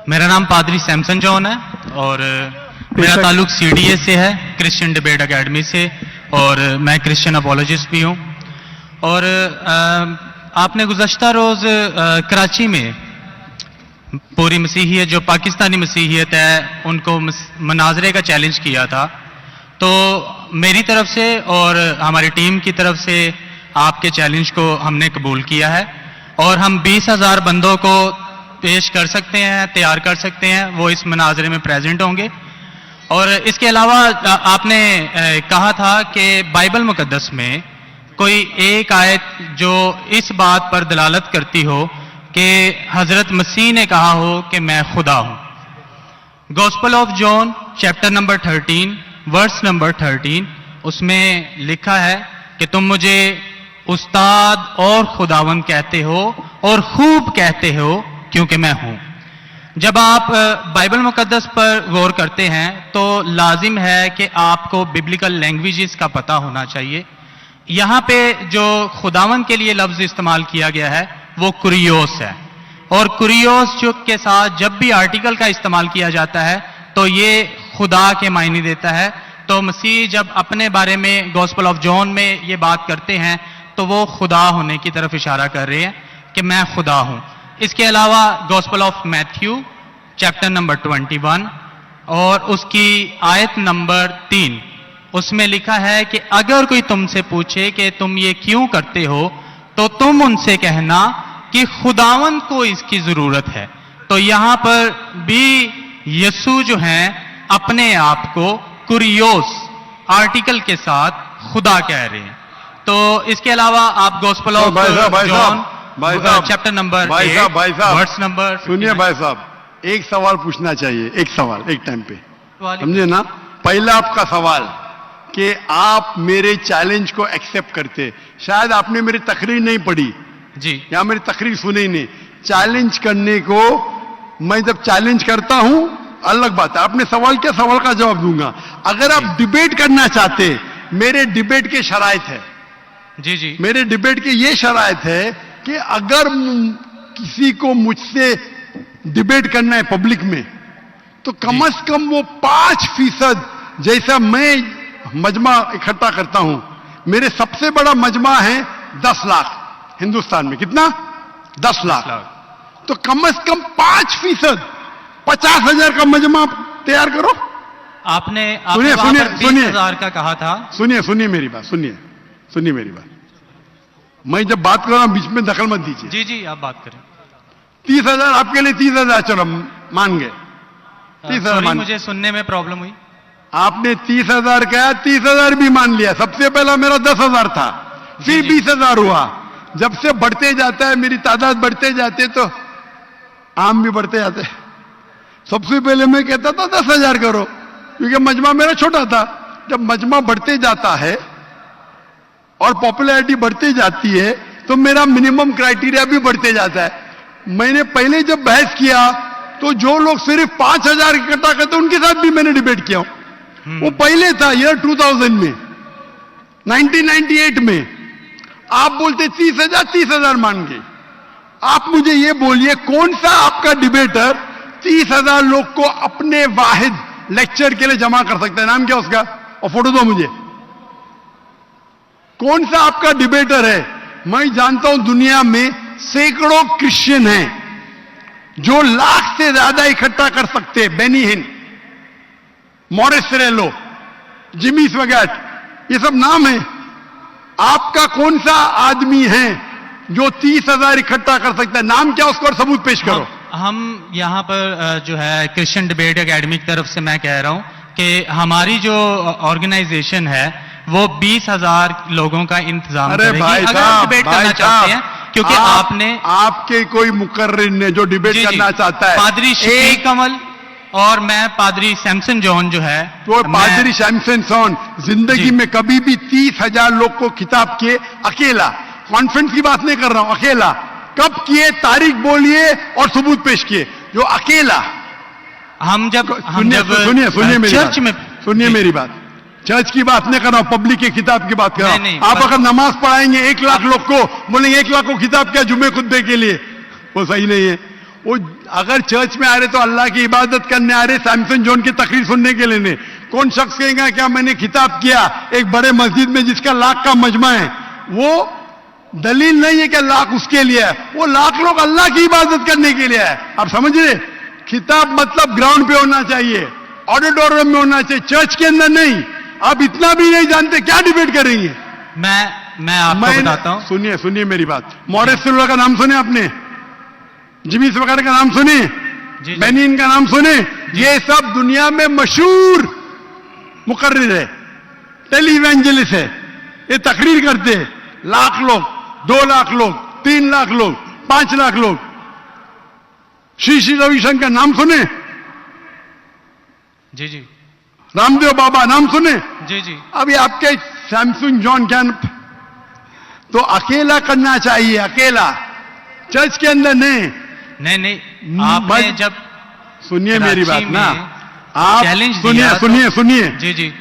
मेरा नाम पादरी सैमसन जॉन है और मेरा ताल्लुक सीडीए से है, क्रिश्चियन डिबेट एकेडमी से, और मैं क्रिश्चियन अपोलॉजिस्ट भी हूँ। और आपने गुज़श्ता रोज़ कराची में पूरी मसीहियत, जो पाकिस्तानी मसीहियत है, उनको मनाजरे का चैलेंज किया था। तो मेरी तरफ से और हमारी टीम की तरफ से आपके चैलेंज को हमने कबूल किया है और हम 20,000 बंदों को पेश कर सकते हैं, तैयार कर सकते हैं, वो इस मनाजरे में प्रेजेंट होंगे। और इसके अलावा आपने कहा था कि बाइबल मुकद्दस में कोई एक आयत जो इस बात पर दलालत करती हो कि हजरत मसीह ने कहा हो कि मैं खुदा हूं। Gospel of John chapter number 13 verse number 13, उसमें लिखा है कि तुम मुझे उस्ताद और खुदावंद कहते हो और खूब कहते हो क्योंकि मैं हूं। जब आप बाइबल मुकद्दस पर गौर करते हैं तो लाजिम है कि आपको बिब्लिकल लैंग्वेजेस का पता होना चाहिए। यहां पे जो खुदावंद के लिए लफ्ज इस्तेमाल किया गया है वो कुरियोस है, और कुरियोस जो के साथ जब भी आर्टिकल का इस्तेमाल किया जाता है तो ये खुदा के मायने देता है। तो मसीह जब अपने बारे में गॉस्पेल ऑफ जॉन में ये बात करते हैं तो वो खुदा होने की तरफ इशारा कर रहे हैं कि मैं खुदा हूं। इसके अलावा gospel of Matthew chapter number 21 और उसकी आयत नंबर 3, उसमें लिखा है कि अगर कोई तुमसे पूछे कि तुम ये क्यों करते हो तो तुम उनसे कहना कि खुदावंद को इसकी जरूरत है। तो यहां पर भी यीशु जो हैं अपने आप को कुरियोस आर्टिकल के साथ खुदा कह रहे हैं। तो इसके अलावा आप gospel of John chapter number 8 verse number, सुनिए भाई साहब, एक सवाल पूछना चाहिए, एक सवाल एक टाइम पे, समझे ना। पहला आपका सवाल कि आप मेरे चैलेंज को एक्सेप्ट करते, शायद आपने मेरी तकरीर नहीं पढ़ी जी, या मेरी तकरीर सुनी नहीं। चैलेंज करने को मैं जब चैलेंज करता हूं अलग बात है, आपने सवाल किया, सवाल का जवाब दूंगा। अगर आप डिबेट करना चाहते, मेरे डिबेट के शराइत है जी जी, मेरे डिबेट के ये शराइत है कि अगर किसी को मुझसे डिबेट करना है पब्लिक में तो कम से कम वो 5% जैसा मैं मजमा इकट्ठा करता हूं। मेरे सबसे बड़ा मजमा है 10 लाख हिंदुस्तान में। कितना? 10 लाख। तो कम से कम 5%, 50,000 का मजमा तैयार करो। आपने सुनिए सुनिए सुनिए 20,000 का कहा था। सुनिए मेरी बात, सुनिए मेरी बात। मैं जब बात कर रहा हूं बीच में दखल मत दीजिए। जी जी, आप बात करें। 30,000 आपके लिए 30,000, चलो मान गए 30,000 मान। मुझे सुनने में प्रॉब्लम हुई। आपने 30,000 कहा, 30,000 भी मान लिया। सबसे पहला मेरा 10,000 था, फिर 20,000 हुआ। जब से बढ़ते जाता है, मेरी तादाद बढ़ते जाते तो आम भी बढ़ते जाते। सबसे पहले मैं कहता था 10,000 करो, क्योंकि मजमा मेरा छोटा था। जब मजमा बढ़ते जाता है और पॉपुलैरिटी बढ़ती जाती है तो मेरा मिनिमम क्राइटेरिया भी बढ़ते जाता है। मैंने पहले जब बहस किया तो जो लोग सिर्फ 5,000 इकट्ठा करते उनके साथ भी मैंने डिबेट किया। वो पहले था ईयर 2000 में, 1998 में। आप बोलते 30,000 मान गए। आप मुझे ये बोलिए कौन सा आपका डिबेटर 30,000 लोग को अपने वाहिद लेक्चर के लिए जमा कर सकता है? नाम क्या उसका, और फोटो दो मुझे। कौन सा आपका डिबेटर है? मैं जानता हूं दुनिया में सैकड़ों क्रिश्चियन हैं जो लाख से ज्यादा इकट्ठा कर सकते हैं। बेनी हिन, मॉरिस रेलो, जिमी स्वगैट, ये सब नाम है। आपका कौन सा आदमी है जो 30,000 इकट्ठा कर सकता है? नाम क्या उसका और सबूत पेश करो। हम यहाँ पर जो है क्रिश्चियन डिबेट एकेडमी की तरफ से मैं कह रहा हूँ कि हमारी जो ऑर्गेनाइजेशन है वो 20,000 लोगों का इंतजाम करेगी अगर आप डिबेट करना चाहते हैं, क्योंकि आपने आपके कोई मुकर्रिर ने जो डिबेट करना चाहता है, पादरी शफीक कमल और मैं पादरी सैमसन जॉन जो है, तो पादरी सैमसन जॉन जिंदगी में कभी भी 30,000 लोग को खिताब किए अकेला। कॉन्फ्रेंस की बात नहीं कर रहा हूं, अकेला। कब किए? तारीख बोलिए और सबूत पेश किए। जो अकेला सुनिए मेरी बात, चर्च की बात नहीं कर रहा हूं, पब्लिक की किताब की बात कर रहा हूं। आप अगर नमाज पढ़ाएंगे 1 लाख लोग को, बोलेंगे 1 लाख को खिताब क्या जुमे खुतबे के लिए, वो सही नहीं है। वो अगर चर्च में आ रहे तो अल्लाह की इबादत करने आ रहे, सैमसन जॉन की तकरीर सुनने के लिए नहीं। कौन शख्स कहेगा क्या मैंने खिताब किया एक बड़े मस्जिद में जिसका लाख का मजमा है, वो दलील नहीं है कि लाख उसके लिए है, वो लाख लोग अल्लाह की इबादत करने के लिए है। आप समझ रहे? खिताब मतलब ग्राउंड पे होना चाहिए, ऑडिटोरियम में होना चाहिए, चर्च के अंदर नहीं। आप इतना भी नहीं जानते, क्या डिबेट करेंगे? मैं आपको बताता हूं। सुनिए मेरी बात। मॉरिस सिल्वा का नाम सुने आपने? जिमी वगैरह का नाम सुने? बेनिन का नाम सुने? ये सब दुनिया में मशहूर मुकर्रिर है, टेलीवेंजलिस्ट है। ये तकरीर करते हैं, लाख लोग, 2 लाख लोग, 3 लाख लोग, 5 लाख लोग। श्री रविशंकर नाम सुने? जी जी। रामदेव बाबा नाम सुने? जी जी। अभी आपके सैमसंग जॉन कैंप तो अकेला करना चाहिए, अकेला, चर्च के अंदर नहीं। आपने जब सुनिए मेरी बात ना, आप चैलेंज सुनिए जी जी।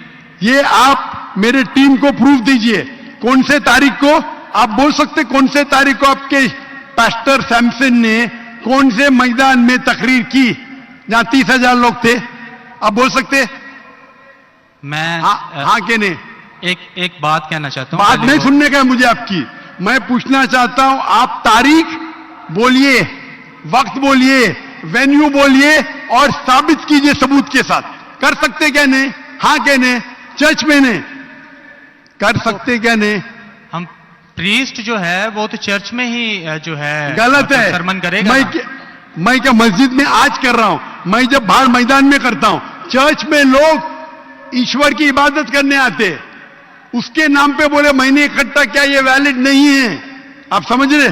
ये आप मेरे टीम को प्रूफ दीजिए, कौन से तारीख को आप बोल सकते, कौन से तारीख को आपके पास्टर सैमसन ने कौन से मैदान में तकरीर की जहां 30,000 लोग थे? आप बोल सकते? मैं हाँ के नहीं? एक बात कहना चाहता हूं। बात नहीं सुनने का है मुझे आपकी, मैं पूछना चाहता हूं, आप तारीख बोलिए, वक्त बोलिए, वेन्यू बोलिए और साबित कीजिए सबूत के साथ। कर सकते क्या नहीं? हाँ क्या नहीं? चर्च में नहीं कर सकते क्या नहीं? हम प्रीस्ट जो है वो तो चर्च में ही जो है गलत है, सरमन करेगा। मैं क्या मस्जिद में आज कर रहा हूं, मैं जब बाहर मैदान में करता हूं। चर्च में लोग ईश्वर की इबादत करने आते, उसके नाम पे बोले मैंने इकट्ठा किया, ये वैलिड नहीं है। आप समझ रहे?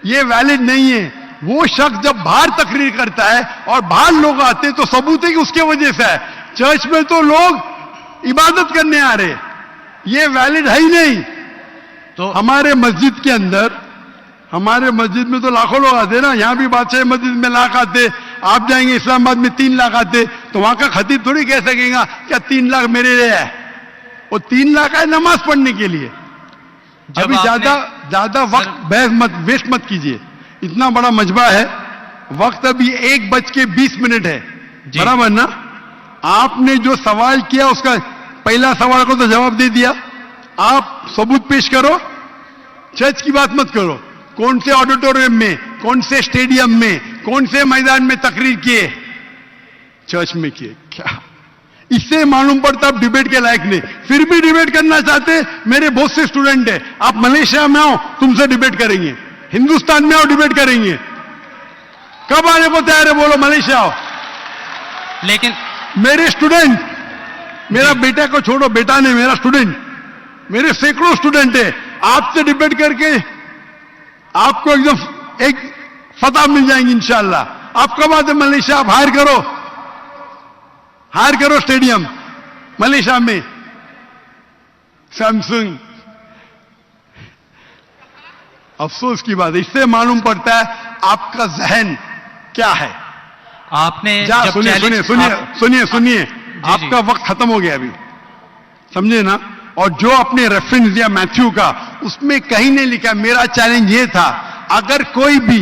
ये वैलिड नहीं है। वो शख्स जब बाहर तकरीर करता है और बाहर लोग आते तो सबूत है कि उसके वजह से है। चर्च में तो लोग इबादत करने आ रहे, ये वैलिड है ही नहीं। तो हमारे मस्जिद के अंदर, हमारे मस्जिद में तो लाखों लोग आते ना, यहां भी बादशाह मस्जिद में लाख आते, आप जाएंगे इस्लामाबाद में 3 लाख आते, तो वहां का खतीब थोड़ी कह सकेगा क्या 3 लाख मेरे लिए है। वो 3 लाख है नमाज पढ़ने के लिए। अभी ज्यादा वक्त बहस मत, वेस्ट मत कीजिए, इतना बड़ा मजबा है। वक्त अभी 1:20 है, बराबर ना? आपने जो सवाल किया उसका पहला सवाल को तो जवाब दे दिया। आप सबूत पेश करो, चर्च की बात मत करो। कौन से ऑडिटोरियम में, कौन से स्टेडियम में, कौन से मैदान में तकरीर किए? चर्च में किए। क्या इससे मालूम पड़ता आप डिबेट के लायक नहीं? फिर भी डिबेट करना चाहते। मेरे बहुत से स्टूडेंट है, आप मलेशिया में आओ तुमसे डिबेट करेंगे, हिंदुस्तान में आओ डिबेट करेंगे। कब आने को तैयार है बोलो? मलेशिया आओ। लेकिन मेरे स्टूडेंट, मेरा बेटा को छोड़ो, बेटा नहीं, मेरा स्टूडेंट, मेरे सैकड़ों स्टूडेंट है, आपसे डिबेट करके आपको एकदम एक फतह मिल जाएंगी इंशाअल्लाह। आप कब आते मलेशिया? आप हायर करो स्टेडियम मलेशिया में। सैमसंग, अफसोस की बात है, इससे मालूम पड़ता है आपका जहन क्या है। आपने सुनिए, आपका वक्त खत्म हो गया अभी, समझे ना? और जो आपने रेफरेंस दिया मैथ्यू का, उसमें कहीं नहीं लिखा। मेरा चैलेंज ये था, अगर कोई भी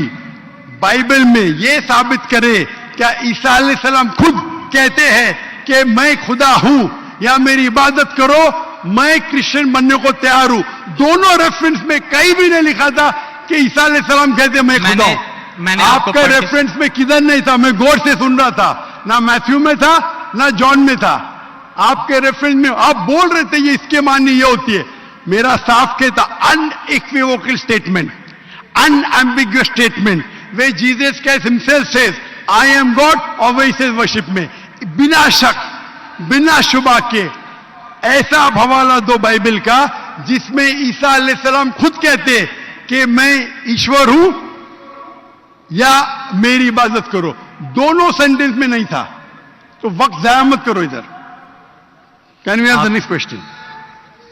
बाइबल में ये साबित करे क्या ईसा अलैहिस्सलाम खुद कहते हैं कि मैं खुदा हूं या मेरी इबादत करो, मैं क्रिश्चियन बनने को तैयार हूं। दोनों रेफरेंस में कहीं भी नहीं लिखा था कि ईसा अलैहिस्सलाम कहते मैं खुदा हूं। आपका रेफरेंस में किधर नहीं था, मैं गौर से सुन रहा था, ना मैथ्यू में था ना जॉन में था। आपके रेफरेंस में आप बोल रहे थे ये इसके माननी ये होती है। मेरा साफ कहता unequivocal statement, unambiguous statement, way Jesus Christ himself says I am God, और वे सेज वर्शिप में, बिना शक बिना शुबा के ऐसा हवाला दो बाइबल का जिसमें ईसा अलैहिस्सलाम खुद कहते कि मैं ईश्वर हूं या मेरी इबादत करो। दोनों सेंटेंस में नहीं था। तो वक्त जाया मत करो इधर। Can we have the next question?